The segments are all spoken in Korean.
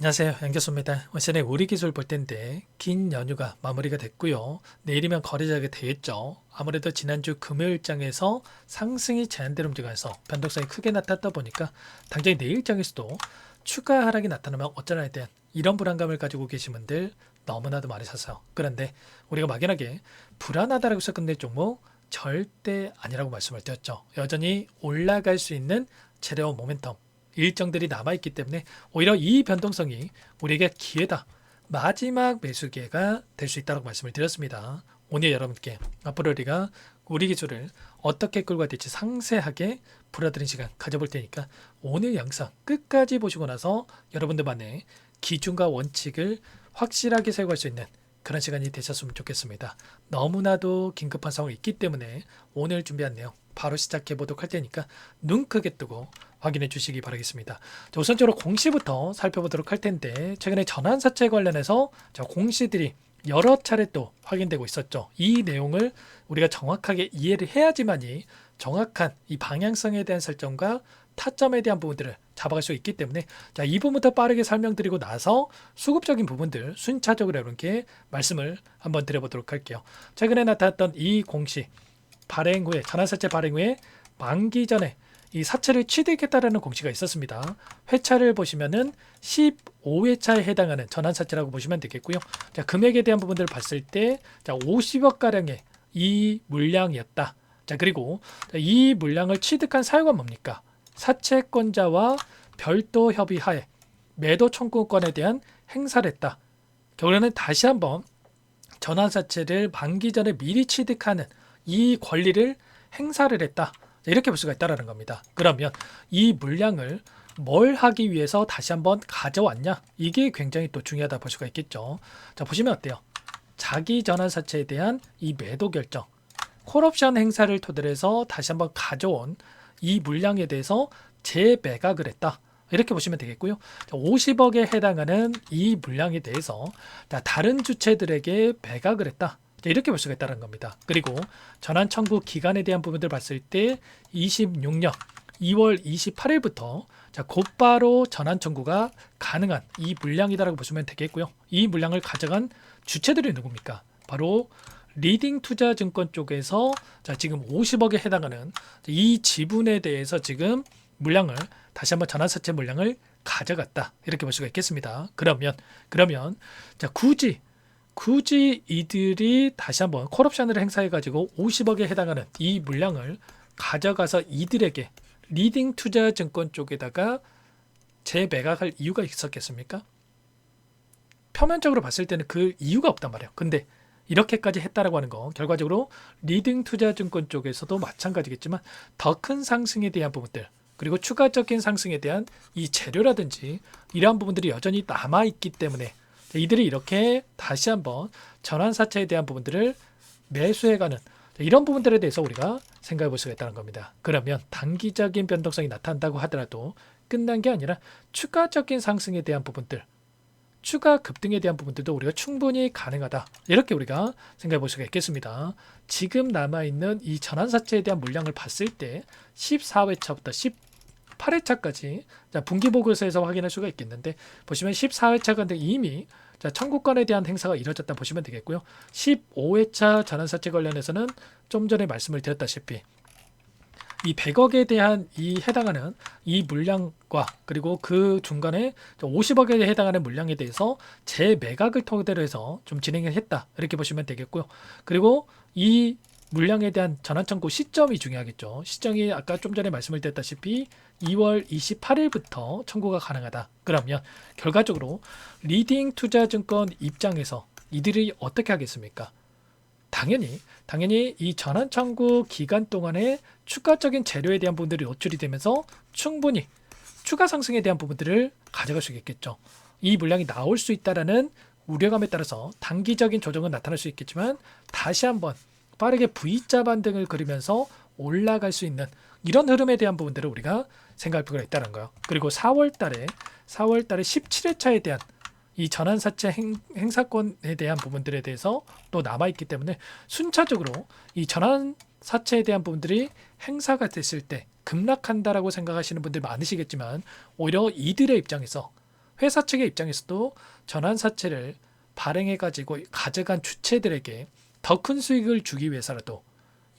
안녕하세요. 양교수입니다. 시간에 우리 기술 볼 텐데 긴 연휴가 마무리가 됐고요. 내일이면 거래자가 되겠죠. 아무래도 지난주 금요일장에서 상승이 제한대로 움직여서 변동성이 크게 나타났다 보니까 당장 내일장에서도 추가 하락이 나타나면 어쩌나에 대한 이런 불안감을 가지고 계신 분들 너무나도 많으셨어요. 그런데 우리가 막연하게 불안하다라고 해서 끝낼 종목 절대 아니라고 말씀을 드렸죠. 여전히 올라갈 수 있는 재료 모멘텀 일정들이 남아있기 때문에 오히려 이 변동성이 우리에게 기회다. 마지막 매수 기회가 될 수 있다고 말씀을 드렸습니다. 오늘 여러분께 앞으로 우리 기술을 어떻게 끌고 갈지 상세하게 풀어드린 시간 가져볼 테니까 오늘 영상 끝까지 보시고 나서 여러분들만의 기준과 원칙을 확실하게 세워갈 수 있는 그런 시간이 되셨으면 좋겠습니다. 너무나도 긴급한 상황이 있기 때문에 오늘 준비한 내용 바로 시작해 보도록 할 테니까 눈 크게 뜨고 확인해 주시기 바라겠습니다. 자, 우선적으로 공시부터 살펴보도록 할 텐데 최근에 전환사채 관련해서 공시들이 여러 차례 또 확인되고 있었죠. 이 내용을 우리가 정확하게 이해를 해야지만이 정확한 이 방향성에 대한 설정과 타점에 대한 부분들을 잡아갈 수 있기 때문에 자, 이 부분부터 빠르게 설명드리고 나서 수급적인 부분들 순차적으로 이렇게 말씀을 한번 드려보도록 할게요. 최근에 나타났던 이 공시 발행 후에 전환사채 발행 후에 만기 전에 이 사채를 취득했다라는 공시가 있었습니다. 회차를 보시면은 15회차에 해당하는 전환사채라고 보시면 되겠고요. 자, 금액에 대한 부분들을 봤을 때 50억 가량의 이 물량이었다. 자, 그리고 이 물량을 취득한 사유가 뭡니까? 사채권자와 별도 협의하에 매도 청구권에 대한 행사를 했다. 결국에는 다시 한번 전환사채를 만기 전에 미리 취득하는 이 권리를 행사를 했다. 이렇게 볼 수가 있다는 겁니다. 그러면 이 물량을 뭘 하기 위해서 다시 한번 가져왔냐? 이게 굉장히 또 중요하다 볼 수가 있겠죠. 자, 보시면 어때요? 자기 전환사채에 대한 이 매도 결정, 콜옵션 행사를 토대로 해서 다시 한번 가져온 이 물량에 대해서 재매각을 했다. 이렇게 보시면 되겠고요. 50억에 해당하는 이 물량에 대해서 다른 주체들에게 매각을 했다. 이렇게 볼 수가 있다는 겁니다. 그리고 전환 청구 기간에 대한 부분들 봤을 때 26년 2월 28일부터 곧바로 전환 청구가 가능한 이 물량이다라고 보시면 되겠고요. 이 물량을 가져간 주체들이 누굽니까? 바로 리딩 투자증권 쪽에서 지금 50억에 해당하는 이 지분에 대해서 지금 물량을 다시 한번 전환사채 물량을 가져갔다. 이렇게 볼 수가 있겠습니다. 그러면 굳이 이들이 다시 한번 콜옵션을 행사해가지고 50억에 해당하는 이 물량을 가져가서 이들에게 리딩 투자증권 쪽에다가 재매각할 이유가 있었겠습니까? 표면적으로 봤을 때는 그 이유가 없단 말이에요. 근데 이렇게까지 했다라고 하는 거 결과적으로 리딩 투자증권 쪽에서도 마찬가지겠지만 더 큰 상승에 대한 부분들 그리고 추가적인 상승에 대한 이 재료라든지 이러한 부분들이 여전히 남아있기 때문에 이들이 이렇게 다시 한번 전환사채에 대한 부분들을 매수해가는 이런 부분들에 대해서 우리가 생각해 볼 수가 있다는 겁니다. 그러면 단기적인 변동성이 나타난다고 하더라도 끝난 게 아니라 추가적인 상승에 대한 부분들 추가 급등에 대한 부분들도 우리가 충분히 가능하다. 이렇게 우리가 생각해 볼 수가 있겠습니다. 지금 남아있는 이 전환사채에 대한 물량을 봤을 때 14회차부터 18회차까지 분기보고서에서 확인할 수가 있겠는데 보시면 14회차가 이미 청구권에 대한 행사가 이루어졌다 보시면 되겠고요. 15회차 전환사채 관련해서는 좀 전에 말씀을 드렸다시피 이 100억에 대한 이 해당하는 이 물량과 그리고 그 중간에 50억에 해당하는 물량에 대해서 재매각을 토대로 해서 좀 진행을 했다. 이렇게 보시면 되겠고요. 그리고 이 물량에 대한 전환 청구 시점이 중요하겠죠. 시점이 아까 좀 전에 말씀을 드렸다시피 2월 28일부터 청구가 가능하다. 그러면 결과적으로 리딩 투자증권 입장에서 이들이 어떻게 하겠습니까? 당연히 이 전환 청구 기간 동안에 추가적인 재료에 대한 부분들이 노출이 되면서 충분히 추가 상승에 대한 부분들을 가져갈 수 있겠죠. 이 물량이 나올 수 있다라는 우려감에 따라서 단기적인 조정은 나타날 수 있겠지만 다시 한번 빠르게 V자 반등을 그리면서 올라갈 수 있는 이런 흐름에 대한 부분들을 우리가 생각할 필요가 있다는 거예요. 그리고 4월달에 17회차에 대한 이 전환사채 행사권에 대한 부분들에 대해서 또 남아있기 때문에 순차적으로 이 전환사채에 대한 부분들이 행사가 됐을 때 급락한다라고 생각하시는 분들 많으시겠지만 오히려 이들의 입장에서 회사 측의 입장에서도 전환사채를 발행해가지고 가져간 주체들에게 더 큰 수익을 주기 위해서라도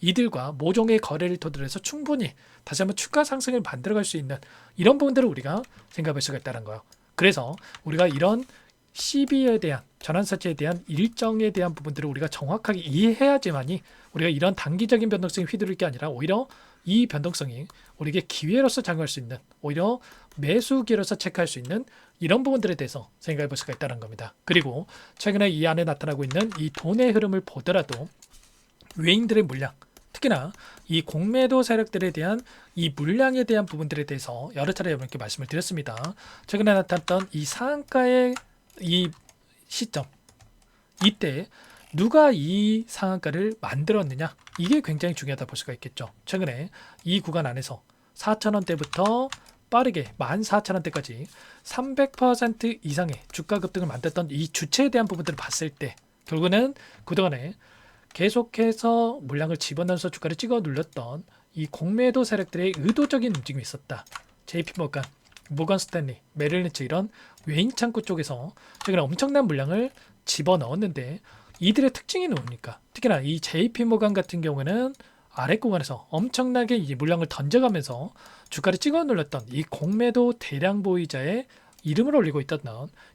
이들과 모종의 거래를 토대로 해서 충분히 다시 한번 추가 상승을 만들어갈 수 있는 이런 부분들을 우리가 생각할 수가 있다는 거예요. 그래서 우리가 이런 CB에 대한 전환사채에 대한 일정에 대한 부분들을 우리가 정확하게 이해해야지만이 우리가 이런 단기적인 변동성에 휘두를 게 아니라 오히려 이 변동성이 우리에게 기회로서 작용할 수 있는, 오히려 매수 기회로서 체크할 수 있는 이런 부분들에 대해서 생각해 볼 수가 있다는 겁니다. 그리고 최근에 이 안에 나타나고 있는 이 돈의 흐름을 보더라도 외인들의 물량, 특히나 이 공매도 세력들에 대한 이 물량에 대한 부분들에 대해서 여러 차례 여러분께 말씀을 드렸습니다. 최근에 나타났던 이 상한가의 이 시점, 이때 누가 이 상한가를 만들었느냐, 이게 굉장히 중요하다 볼 수가 있겠죠. 최근에 이 구간 안에서 4,000원대부터 빠르게 14,000원대까지 300% 이상의 주가 급등을 만들었던 이 주체에 대한 부분들을 봤을 때 결국은 그동안에 계속해서 물량을 집어넣어서 주가를 찍어 눌렸던 이 공매도 세력들의 의도적인 움직임이 있었다. JP모간, 모건스탠리, 메릴린치 이런 외인 창구 쪽에서 최근에 엄청난 물량을 집어넣었는데 이들의 특징이 뭡니까? 특히나 이 JP모간 같은 경우는 아래 구간에서 엄청나게 이 물량을 던져가면서 주가를 찍어 눌렀던 이 공매도 대량 보유자의 이름을 올리고 있던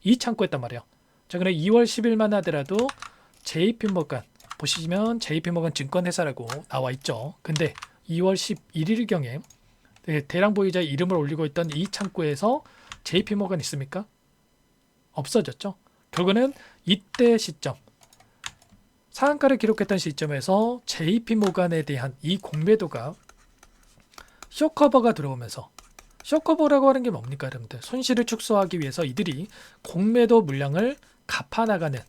이 창구였단 말이에요. 최근에 2월 10일만 하더라도 JP모간 보시면 JP모간 증권회사라고 나와 있죠. 근데 2월 11일경에 대량 보유자의 이름을 올리고 있던 이 창구에서 JP모간 있습니까? 없어졌죠. 결국은 이때 시점, 상한가를 기록했던 시점에서 JP모간에 대한 이 공매도가 쇼커버가 들어오면서, 쇼커버라고 하는 게 뭡니까 여러분들? 손실을 축소하기 위해서 이들이 공매도 물량을 갚아나가는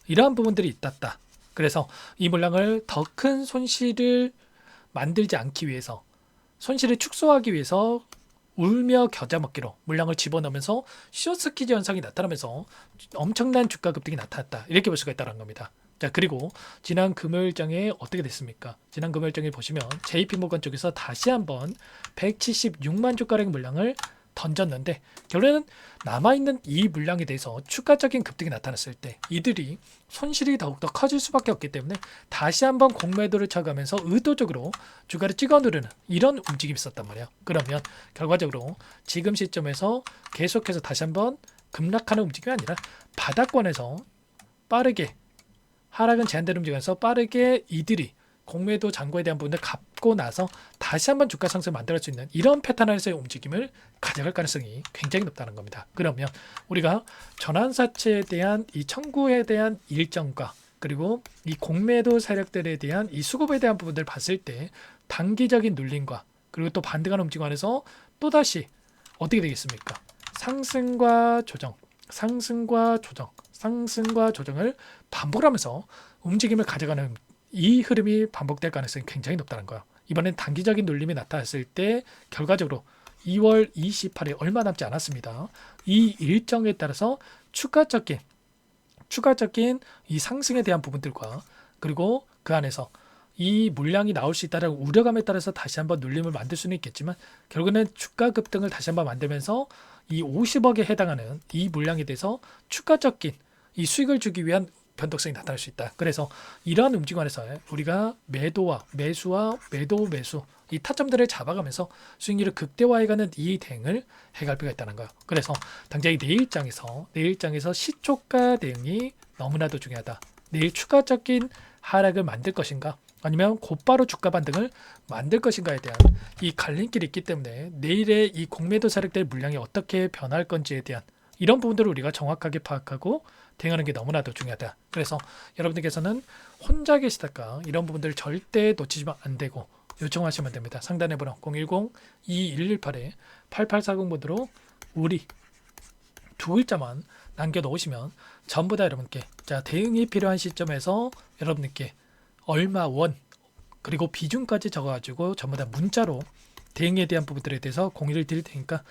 이러한 부분들이 있었다. 그래서 이 물량을 더 큰 손실을 만들지 않기 위해서, 손실을 축소하기 위해서 울며 겨자 먹기로 물량을 집어넣으면서 숏스퀴즈 현상이 나타나면서 엄청난 주가 급등이 나타났다. 이렇게 볼 수가 있다는 겁니다. 자, 그리고 지난 금요일장에 어떻게 됐습니까? 지난 금요일장에 보시면 JP모건 쪽에서 다시 한번 176만 주가량의 물량을 던졌는데 결국에는 남아있는 이 물량에 대해서 추가적인 급등이 나타났을 때 이들이 손실이 더욱더 커질 수밖에 없기 때문에 다시 한번 공매도를 쳐가면서 의도적으로 주가를 찍어 누르는 이런 움직임이 있었단 말이에요. 그러면 결과적으로 지금 시점에서 계속해서 다시 한번 급락하는 움직임이 아니라 바닥권에서 빠르게 하락은 제한되는 움직임에서 빠르게 이들이 공매도 잔고에 대한 부분을 갚고 나서 다시 한번 주가 상승을 만들 수 있는 이런 패턴에서의 움직임을 가져갈 가능성이 굉장히 높다는 겁니다. 그러면 우리가 전환사채에 대한 이 청구에 대한 일정과 그리고 이 공매도 세력들에 대한 이 수급에 대한 부분들을 봤을 때 단기적인 눌림과 그리고 또 반등하는 움직임 안에서 또다시 어떻게 되겠습니까? 상승과 조정, 상승과 조정, 상승과 조정을 반복하면서 움직임을 가져가는 이 흐름이 반복될 가능성이 굉장히 높다는 거예요. 이번엔 단기적인 눌림이 나타났을 때 결과적으로 2월 28일 얼마 남지 않았습니다. 이 일정에 따라서 추가적인 이 상승에 대한 부분들과 그리고 그 안에서 이 물량이 나올 수 있다는 우려감에 따라서 다시 한번 눌림을 만들 수는 있겠지만 결국에는 주가 급등을 다시 한번 만들면서 이 50억에 해당하는 이 물량에 대해서 추가적인 이 수익을 주기 위한 변동성이 나타날 수 있다. 그래서 이러한 움직임 안에서 우리가 매도와 매수와 매도 매수 이 타점들을 잡아가면서 수익률을 극대화해가는 이 대응을 해갈 필요가 있다는 거예요. 그래서 당장 내일장에서 시초가 대응이 너무나도 중요하다. 내일 추가적인 하락을 만들 것인가 아니면 곧바로 주가 반등을 만들 것인가에 대한 이 갈림길이 있기 때문에 내일의 이 공매도 세력들의 물량이 어떻게 변할 건지에 대한 이런 부분들을 우리가 정확하게 파악하고 대응하는 게 너무나도 중요하다. 그래서 여러분들께서는 혼자 계시다가 이런 부분들을 절대 놓치시면 안 되고 요청하시면 됩니다. 상단에 번호 010-2118-8840번으로 우리 두 글자만 남겨놓으시면 전부 다 여러분께 자 대응이 필요한 시점에서 여러분께 얼마 원 그리고 비중까지 적어가지고 전부 다 문자로 대응에 대한 부분들에 대해서 공유를 드릴 테니까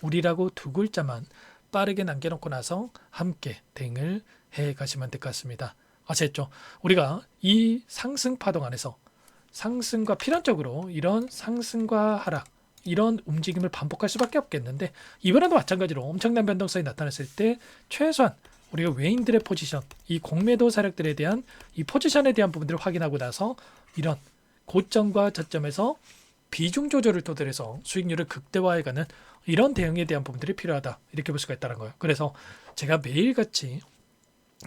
우리라고 두 글자만 빠르게 남겨놓고 나서 함께 대응을 해 가시면 될 것 같습니다. 아시겠죠? 우리가 이 상승 파동 안에서 상승과 필연적으로 이런 상승과 하락 이런 움직임을 반복할 수밖에 없겠는데 이번에도 마찬가지로 엄청난 변동성이 나타났을 때 최소한 우리가 외인들의 포지션, 이 공매도 세력들에 대한 이 포지션에 대한 부분들을 확인하고 나서 이런 고점과 저점에서 비중 조절을 토대로 해서 수익률을 극대화해가는 이런 대응에 대한 부분들이 필요하다, 이렇게 볼 수가 있다는 거예요. 그래서 제가 매일같이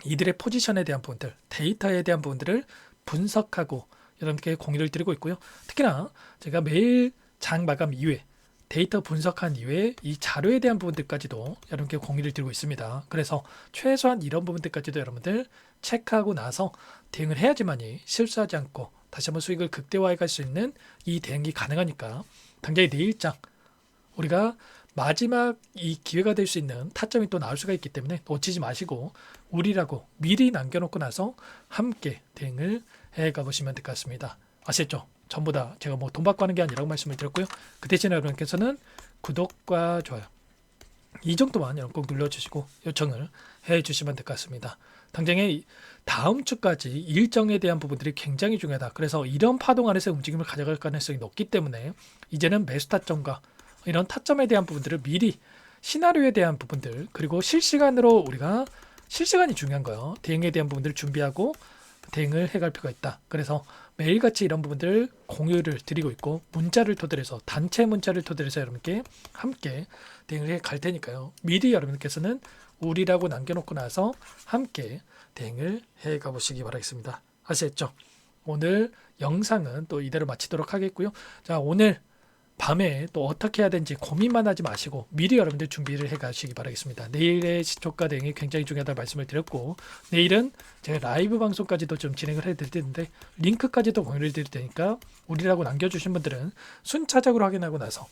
이들의 포지션에 대한 부분들, 데이터에 대한 부분들을 분석하고 여러분께 공유를 드리고 있고요. 특히나 제가 매일 장 마감 이후에 데이터 분석한 이후에 이 자료에 대한 부분들까지도 여러분께 공유를 드리고 있습니다. 그래서 최소한 이런 부분들까지도 여러분들 체크하고 나서 대응을 해야지만이 실수하지 않고 다시 한번 수익을 극대화해 갈 수 있는 이 대응이 가능하니까 당장의 내일장 우리가 마지막 이 기회가 될 수 있는 타점이 또 나올 수가 있기 때문에 놓치지 마시고 우리라고 미리 남겨놓고 나서 함께 대응을 해가 보시면 될 것 같습니다. 아시겠죠? 전부 다 제가 뭐 돈 받고 하는 게 아니라고 말씀을 드렸고요. 그 대신에 여러분께서는 구독과 좋아요 이 정도만 여러분 꼭 눌러주시고 요청을 해주시면 될 것 같습니다. 당장에 다음 주까지 일정에 대한 부분들이 굉장히 중요하다. 그래서 이런 파동 안에서 움직임을 가져갈 가능성이 높기 때문에 이제는 매수 타점과 이런 타점에 대한 부분들을 미리 시나리오에 대한 부분들, 그리고 실시간으로 우리가 실시간이 중요한 거예요. 대응에 대한 부분들을 준비하고 대응을 해갈 필요가 있다. 그래서 매일같이 이런 부분들을 공유를 드리고 있고 문자를 토대로 해서 단체 문자를 토대로 해서 여러분께 함께 대응을 해 갈 테니까요. 미리 여러분께서는 우리라고 남겨놓고 나서 함께 대응을 해 가보시기 바라겠습니다. 아시겠죠? 오늘 영상은 또 이대로 마치도록 하겠고요. 자, 오늘 밤에 또 어떻게 해야 되는지 고민만 하지 마시고 미리 여러분들 준비를 해 가시기 바라겠습니다. 내일의 시초가 대응이 굉장히 중요하다는 말씀을 드렸고 내일은 제가 라이브 방송까지도 좀 진행을 해드릴 텐데 링크까지도 공유를 드릴 테니까 우리라고 남겨주신 분들은 순차적으로 확인하고 나서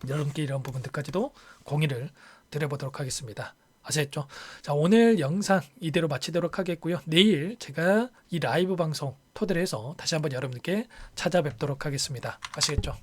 여러분께 이런 부분들까지도 공유를 드려보도록 하겠습니다. 아시겠죠? 자, 오늘 영상 이대로 마치도록 하겠고요. 내일 제가 이 라이브 방송 토대로 해서 다시 한번 여러분께 찾아뵙도록 하겠습니다. 아시겠죠?